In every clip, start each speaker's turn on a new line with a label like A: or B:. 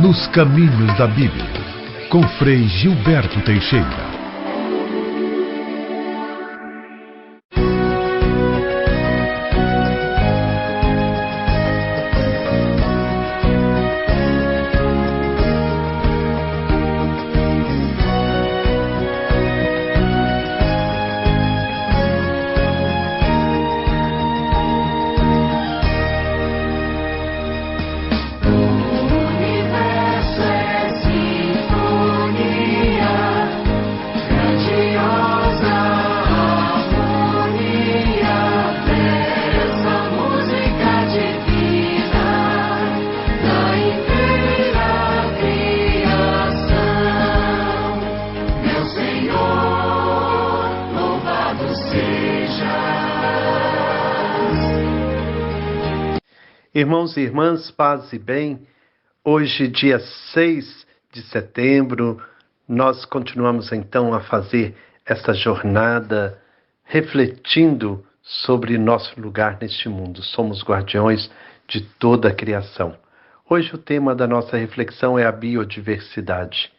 A: Nos Caminhos da Bíblia, com Frei Gilberto Teixeira.
B: Irmãos e irmãs, paz e bem, hoje, dia 6 de setembro, nós continuamos então a fazer essa jornada refletindo sobre nosso lugar neste mundo. Somos guardiões de toda a criação. Hoje o tema da nossa reflexão é a biodiversidade,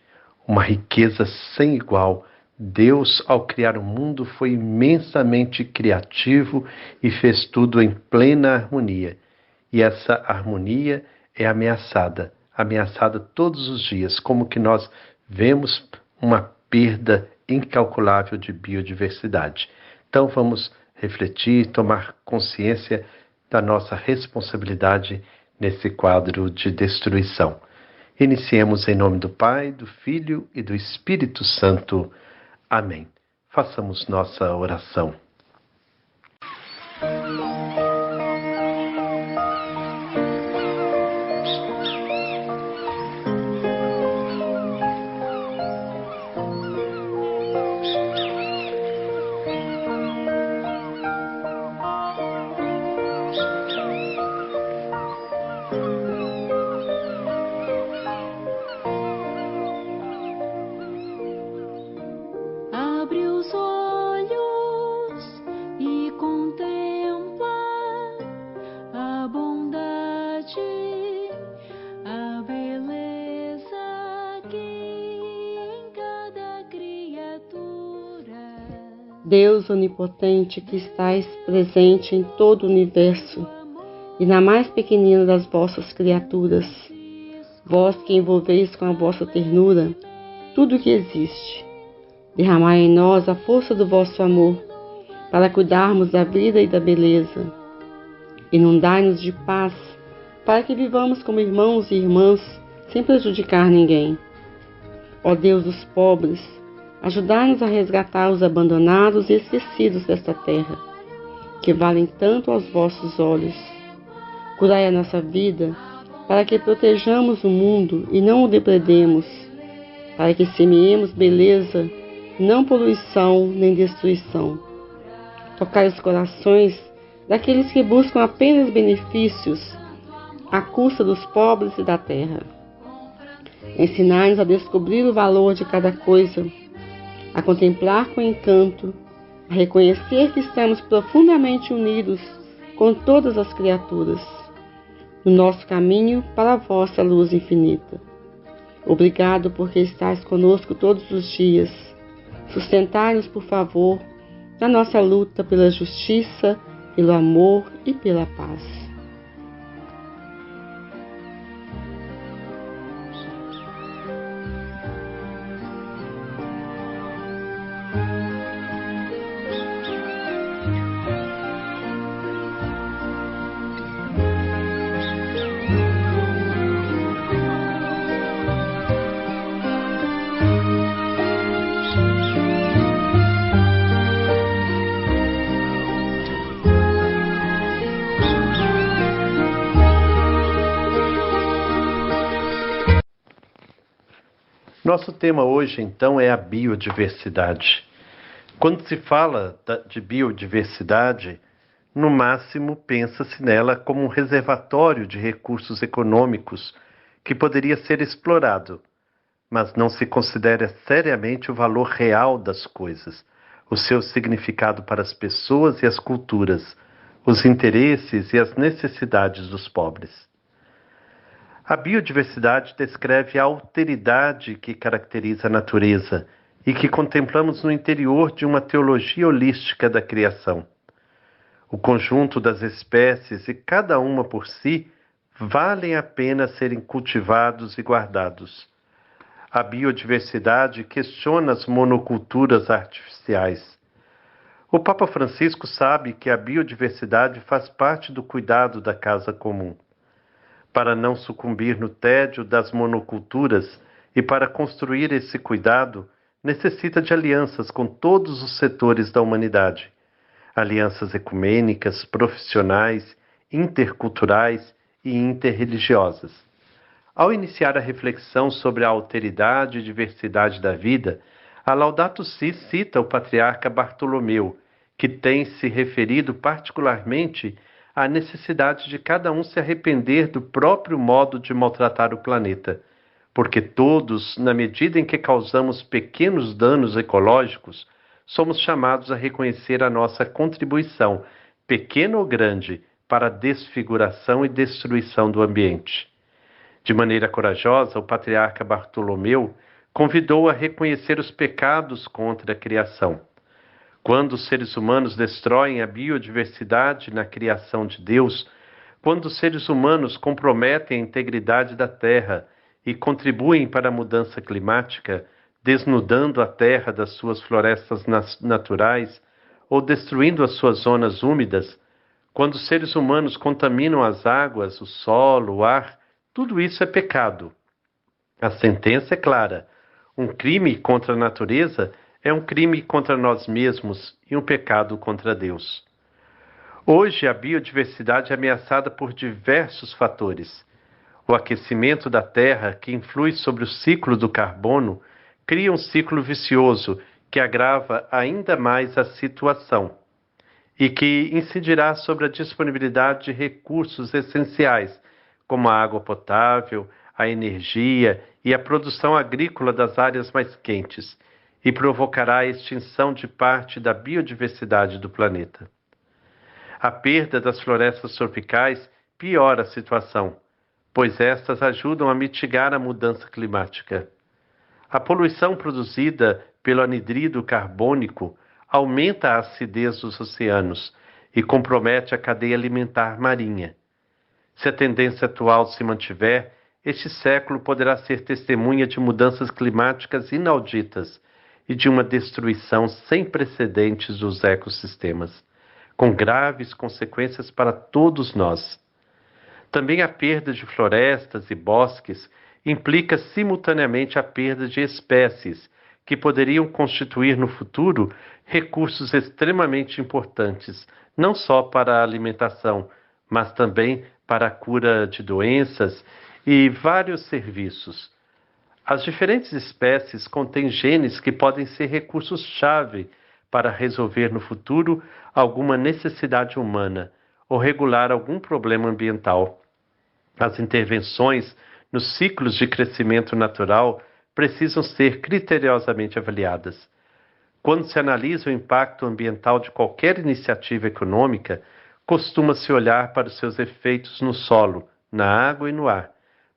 B: uma riqueza sem igual. Deus, ao criar o mundo, foi imensamente criativo e fez tudo em plena harmonia. E essa harmonia é ameaçada todos os dias, como que nós vemos uma perda incalculável de biodiversidade. Então vamos refletir, tomar consciência da nossa responsabilidade nesse quadro de destruição. Iniciemos em nome do Pai, do Filho e do Espírito Santo. Amém. Façamos nossa oração.
C: Deus onipotente que estais presente em todo o universo e na mais pequenina das vossas criaturas, vós que envolveis com a vossa ternura tudo o que existe, derramai em nós a força do vosso amor para cuidarmos da vida e da beleza. Inundai-nos de paz para que vivamos como irmãos e irmãs sem prejudicar ninguém. Ó Deus dos pobres, ajudai-nos a resgatar os abandonados e esquecidos desta terra, que valem tanto aos vossos olhos. Curai a nossa vida, para que protejamos o mundo e não o depredemos, para que semeemos beleza, não poluição nem destruição. Tocai os corações daqueles que buscam apenas benefícios à custa dos pobres e da terra. Ensinai-nos a descobrir o valor de cada coisa, a contemplar com encanto, a reconhecer que estamos profundamente unidos com todas as criaturas, no nosso caminho para a vossa luz infinita. Obrigado porque estais conosco todos os dias. Sustentai-nos, por favor, na nossa luta pela justiça, pelo amor e pela paz.
B: Nosso tema hoje, então, é a biodiversidade. Quando se fala de biodiversidade, no máximo pensa-se nela como um reservatório de recursos econômicos que poderia ser explorado, mas não se considera seriamente o valor real das coisas, o seu significado para as pessoas e as culturas, os interesses e as necessidades dos pobres. A biodiversidade descreve a alteridade que caracteriza a natureza e que contemplamos no interior de uma teologia holística da criação. O conjunto das espécies, e cada uma por si, valem a pena serem cultivados e guardados. A biodiversidade questiona as monoculturas artificiais. O Papa Francisco sabe que a biodiversidade faz parte do cuidado da casa comum. Para não sucumbir no tédio das monoculturas e para construir esse cuidado, necessita de alianças com todos os setores da humanidade. Alianças ecumênicas, profissionais, interculturais e interreligiosas. Ao iniciar a reflexão sobre a alteridade e diversidade da vida, a Laudato Si cita o patriarca Bartolomeu, que tem se referido particularmente à necessidade de cada um se arrepender do próprio modo de maltratar o planeta, porque todos, na medida em que causamos pequenos danos ecológicos, somos chamados a reconhecer a nossa contribuição, pequena ou grande, para a desfiguração e destruição do ambiente. De maneira corajosa, o patriarca Bartolomeu convidou a reconhecer os pecados contra a criação. Quando os seres humanos destroem a biodiversidade na criação de Deus, quando os seres humanos comprometem a integridade da terra e contribuem para a mudança climática, desnudando a terra das suas florestas naturais ou destruindo as suas zonas úmidas, quando os seres humanos contaminam as águas, o solo, o ar, tudo isso é pecado. A sentença é clara. Um crime contra a natureza é um crime contra nós mesmos e um pecado contra Deus. Hoje, a biodiversidade é ameaçada por diversos fatores. O aquecimento da Terra, que influi sobre o ciclo do carbono, cria um ciclo vicioso que agrava ainda mais a situação e que incidirá sobre a disponibilidade de recursos essenciais, como a água potável, a energia e a produção agrícola das áreas mais quentes, e provocará a extinção de parte da biodiversidade do planeta. A perda das florestas tropicais piora a situação, pois estas ajudam a mitigar a mudança climática. A poluição produzida pelo anidrido carbônico aumenta a acidez dos oceanos e compromete a cadeia alimentar marinha. Se a tendência atual se mantiver, este século poderá ser testemunha de mudanças climáticas inauditas e de uma destruição sem precedentes dos ecossistemas, com graves consequências para todos nós. Também a perda de florestas e bosques implica simultaneamente a perda de espécies que poderiam constituir no futuro recursos extremamente importantes, não só para a alimentação, mas também para a cura de doenças e vários serviços. As diferentes espécies contêm genes que podem ser recursos-chave para resolver no futuro alguma necessidade humana ou regular algum problema ambiental. As intervenções nos ciclos de crescimento natural precisam ser criteriosamente avaliadas. Quando se analisa o impacto ambiental de qualquer iniciativa econômica, costuma-se olhar para os seus efeitos no solo, na água e no ar,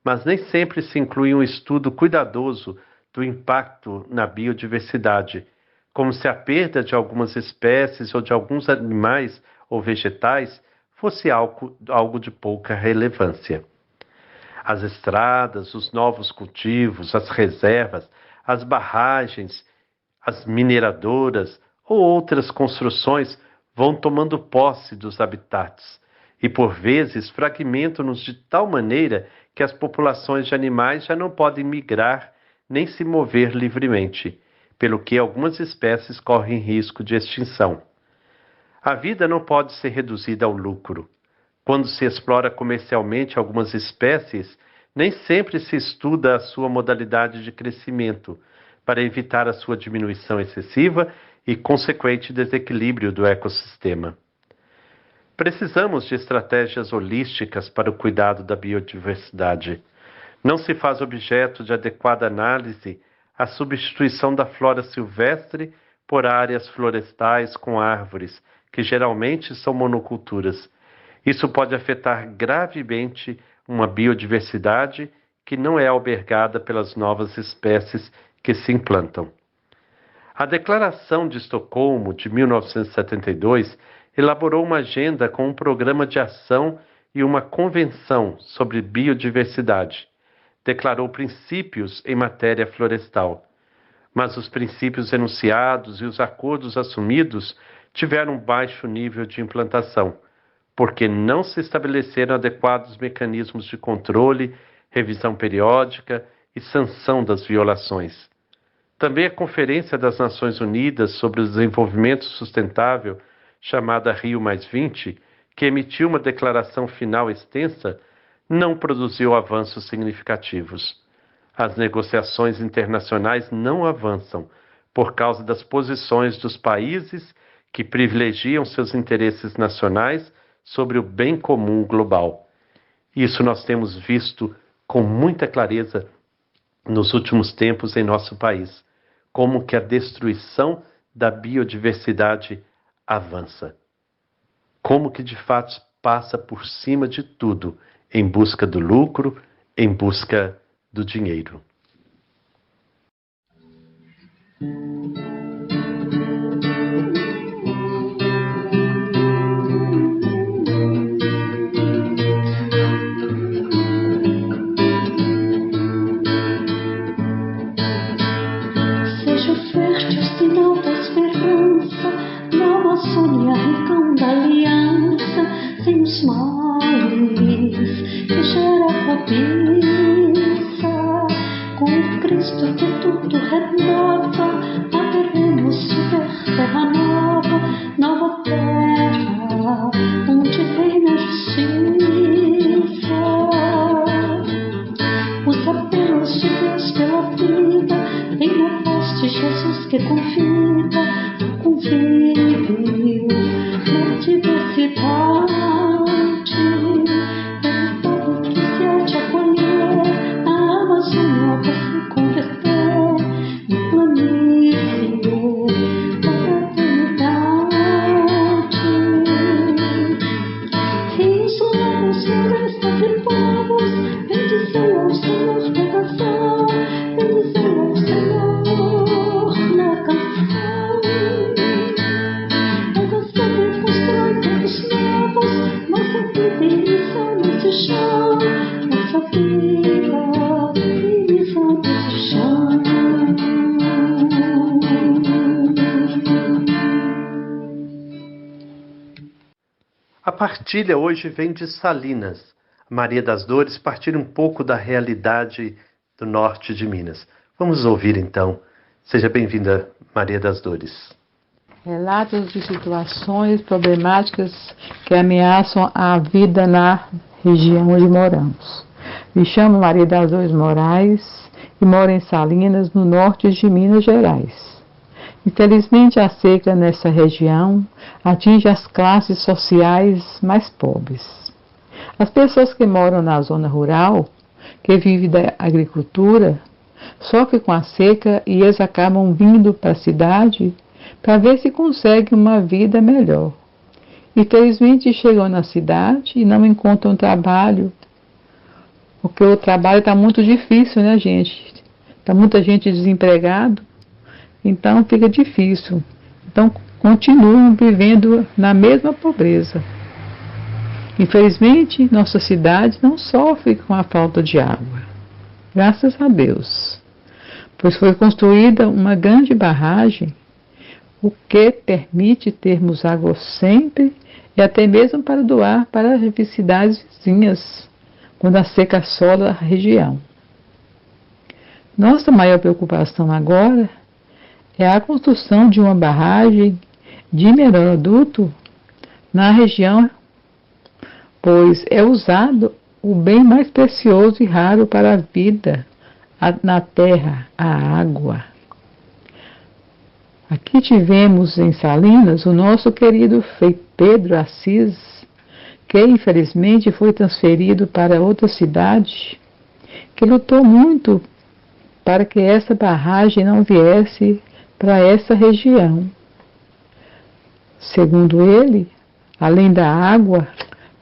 B: mas nem sempre se inclui um estudo cuidadoso do impacto na biodiversidade, como se a perda de algumas espécies ou de alguns animais ou vegetais fosse algo de pouca relevância. As estradas, os novos cultivos, as reservas, as barragens, as mineradoras ou outras construções vão tomando posse dos habitats e, por vezes, fragmentam-nos de tal maneira que as populações de animais já não podem migrar nem se mover livremente, pelo que algumas espécies correm risco de extinção. A vida não pode ser reduzida ao lucro. Quando se explora comercialmente algumas espécies, nem sempre se estuda a sua modalidade de crescimento, para evitar a sua diminuição excessiva e consequente desequilíbrio do ecossistema. Precisamos de estratégias holísticas para o cuidado da biodiversidade. Não se faz objeto de adequada análise a substituição da flora silvestre por áreas florestais com árvores, que geralmente são monoculturas. Isso pode afetar gravemente uma biodiversidade que não é albergada pelas novas espécies que se implantam. A Declaração de Estocolmo de 1972 elaborou uma agenda com um programa de ação e uma convenção sobre biodiversidade. Declarou princípios em matéria florestal. Mas os princípios enunciados e os acordos assumidos tiveram baixo nível de implantação, porque não se estabeleceram adequados mecanismos de controle, revisão periódica e sanção das violações. Também a Conferência das Nações Unidas sobre o Desenvolvimento Sustentável, chamada Rio+20, que emitiu uma declaração final extensa, não produziu avanços significativos. As negociações internacionais não avançam por causa das posições dos países que privilegiam seus interesses nacionais sobre o bem comum global. Isso nós temos visto com muita clareza nos últimos tempos em nosso país, como que a destruição da biodiversidade avança. Como que de fato passa por cima de tudo em busca do lucro, em busca do dinheiro.
D: Seja fértil sinal da esperança, na Amazônia rincão da aliança, sem os males que gera cobiça. Com Cristo que tudo renova, haveremos super terra nova, nova terra, onde reina a justiça. Os apelos de Deus pela vida, em na voz de Jesus que convida na diversidade. Estado que se há de acolher, a Amazônia vai se converter em planície da fraternidade. Rios, lagos, florestas e povos, bendizei ao Senhor na canção, bendizei ao Senhor na canção. A canção que constrói tempos novos, nossa vida e missão nesse chão, nossa vida e missão nesse chão.
B: A partilha hoje vem de Salinas. Maria das Dores partilha um pouco da realidade do norte de Minas. Vamos ouvir então. Seja bem-vinda, Maria das Dores.
E: Relatos de situações problemáticas que ameaçam a vida na região onde moramos. Me chamo Maria das Dores Moraes e moro em Salinas, no norte de Minas Gerais. Infelizmente, a seca nessa região atinge as classes sociais mais pobres. As pessoas que moram na zona rural, que vivem da agricultura, sofrem com a seca e eles acabam vindo para a cidade para ver se conseguem uma vida melhor. Infelizmente, chegam na cidade e não encontram trabalho, porque o trabalho está muito difícil, né, gente? Está muita gente desempregada, então fica difícil. Então, continuam vivendo na mesma pobreza. Infelizmente, nossa cidade não sofre com a falta de água. Graças a Deus. Pois foi construída uma grande barragem, o que permite termos água sempre e até mesmo para doar para as cidades vizinhas, quando a seca assola a região. Nossa maior preocupação agora é a construção de uma barragem de mineroduto na região, pois é usado o bem mais precioso e raro para a vida na terra, a água. Aqui tivemos em Salinas o nosso querido Frei Pedro Assis, que infelizmente foi transferido para outra cidade, que lutou muito para que essa barragem não viesse para essa região. Segundo ele, além da água,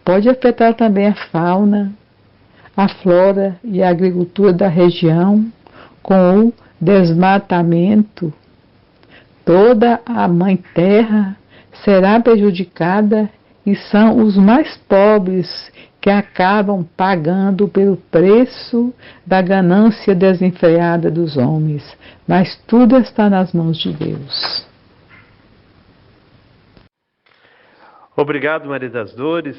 E: pode afetar também a fauna, a flora e a agricultura da região, com o desmatamento, toda a mãe terra será prejudicada e são os mais pobres que acabam pagando pelo preço da ganância desenfreada dos homens. Mas tudo está nas mãos de Deus.
B: Obrigado, Maria das Dores.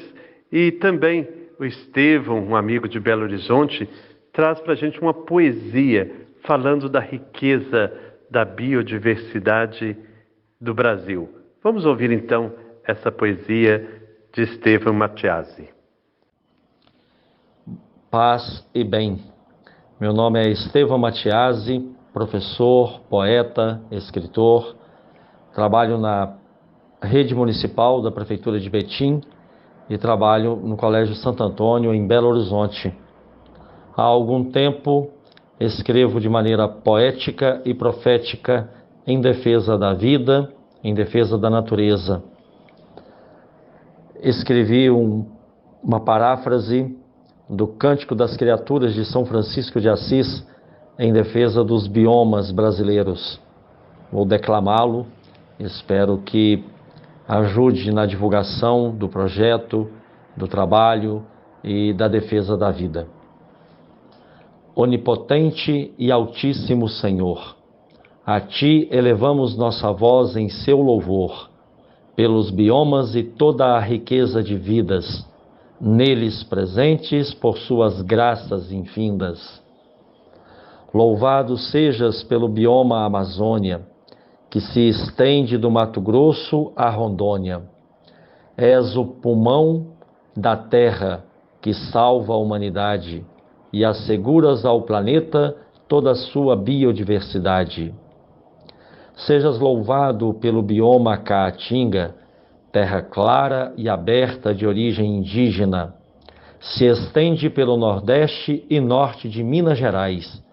B: E também o Estevão, um amigo de Belo Horizonte, traz para a gente uma poesia falando da riqueza da biodiversidade do Brasil. Vamos ouvir então essa poesia de Estevão Matiasi.
F: Paz e bem. Meu nome é Estevão Matiasi, professor, poeta, escritor. Trabalho na rede municipal da Prefeitura de Betim e trabalho no Colégio Santo Antônio, em Belo Horizonte. Há algum tempo escrevo de maneira poética e profética em defesa da vida, em defesa da natureza. Escrevi uma paráfrase do Cântico das Criaturas de São Francisco de Assis em defesa dos biomas brasileiros. Vou declamá-lo, espero que ajude na divulgação do projeto, do trabalho e da defesa da vida. Onipotente e Altíssimo Senhor, a Ti elevamos nossa voz em seu louvor, pelos biomas e toda a riqueza de vidas, neles presentes por suas graças infindas. Louvado sejas pelo bioma Amazônia, que se estende do Mato Grosso à Rondônia. És o pulmão da terra que salva a humanidade e asseguras ao planeta toda a sua biodiversidade. Sejas louvado pelo bioma Caatinga, terra clara e aberta de origem indígena. Se estende pelo Nordeste e Norte de Minas Gerais,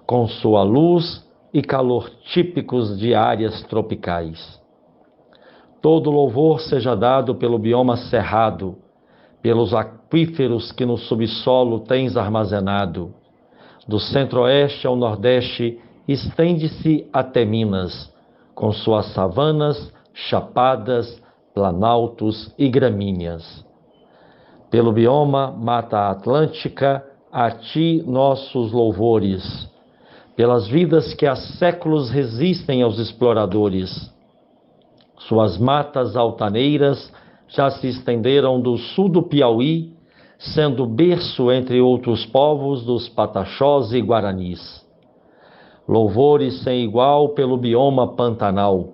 F: com sua luz e calor típicos de áreas tropicais. Todo louvor seja dado pelo bioma cerrado, pelos aquíferos que no subsolo tens armazenado. Do centro-oeste ao nordeste, estende-se até Minas, com suas savanas, chapadas, planaltos e gramíneas. Pelo bioma Mata Atlântica, a ti nossos louvores, pelas vidas que há séculos resistem aos exploradores. Suas matas altaneiras já se estenderam do sul do Piauí, sendo berço, entre outros povos, dos Pataxós e Guaranis. Louvores sem igual pelo bioma Pantanal,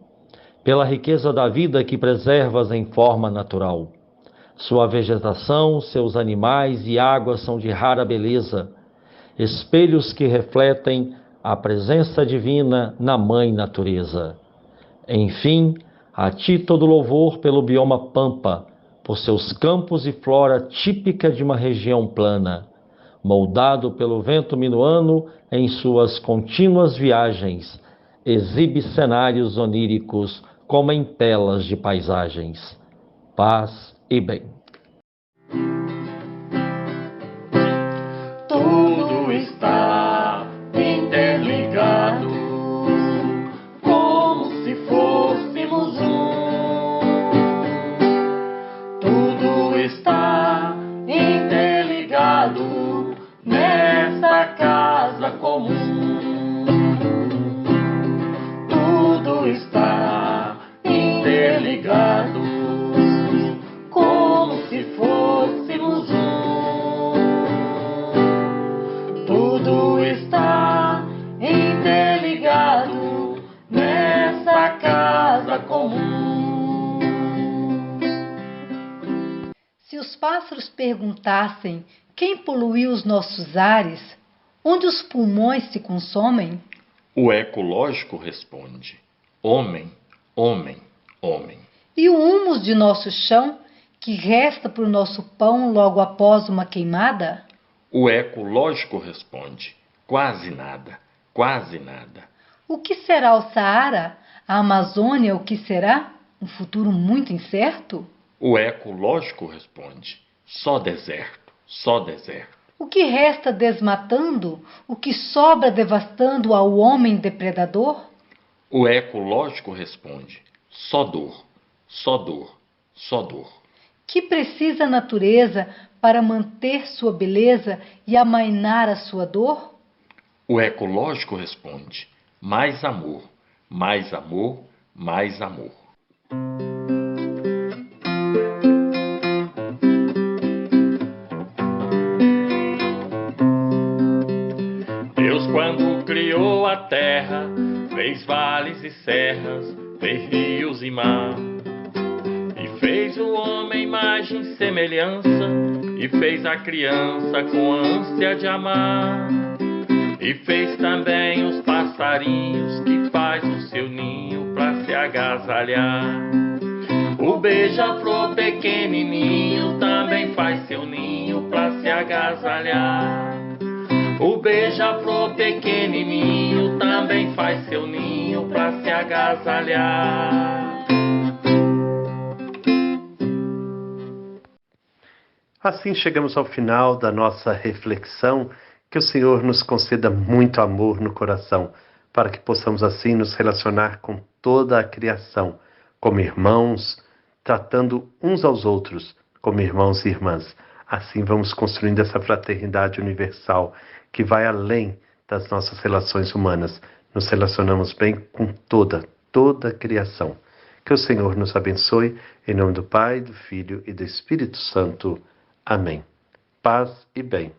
F: pela riqueza da vida que preservas em forma natural. Sua vegetação, seus animais e águas são de rara beleza, espelhos que refletem a presença divina na Mãe Natureza. Enfim, a ti todo louvor pelo bioma Pampa, por seus campos e flora típica de uma região plana, moldado pelo vento minuano em suas contínuas viagens, exibe cenários oníricos como em telas de paisagens. Paz e bem.
G: Tudo está interligado, como se fôssemos um. Tudo está interligado nessa casa comum. Tudo está interligado, como se fôssemos um. Tudo está interligado nessa casa comum.
H: Se os pássaros perguntassem quem poluiu os nossos ares, onde os pulmões se consomem,
G: O ecológico responde: homem, homem, homem.
H: e o humus de nosso chão, que resta para o nosso pão logo após uma queimada,
G: O ecológico responde: quase nada, quase nada.
H: o que será o Saara? A Amazônia, o que será? Um futuro muito incerto?
G: O ecológico responde: só deserto, só deserto.
H: O O que resta desmatando, o que sobra devastando ao homem depredador?
G: O eco lógico responde: só dor, só dor, só dor.
H: Que precisa a natureza para manter sua beleza e amainar a sua dor?
G: O eco lógico responde: mais amor, mais amor, mais amor. Deus, quando criou a terra, fez vales e serras, fez rios e mar. E fez o homem imagem e semelhança, e fez a criança com ânsia de amar. E fez também os passarinhos que faz o seu ninho pra se agasalhar. O beija-flor pequenininho também faz seu ninho pra se agasalhar. O beija-flor pequenininho também faz seu ninho pra se agasalhar.
B: Assim chegamos ao final da nossa reflexão. Que o Senhor nos conceda muito amor no coração, para que possamos assim nos relacionar com toda a criação, como irmãos, tratando uns aos outros como irmãos e irmãs. Assim vamos construindo essa fraternidade universal, que vai além das nossas relações humanas. Nos relacionamos bem com toda a criação. Que o Senhor nos abençoe, em nome do Pai, do Filho e do Espírito Santo. Amém. Paz e bem.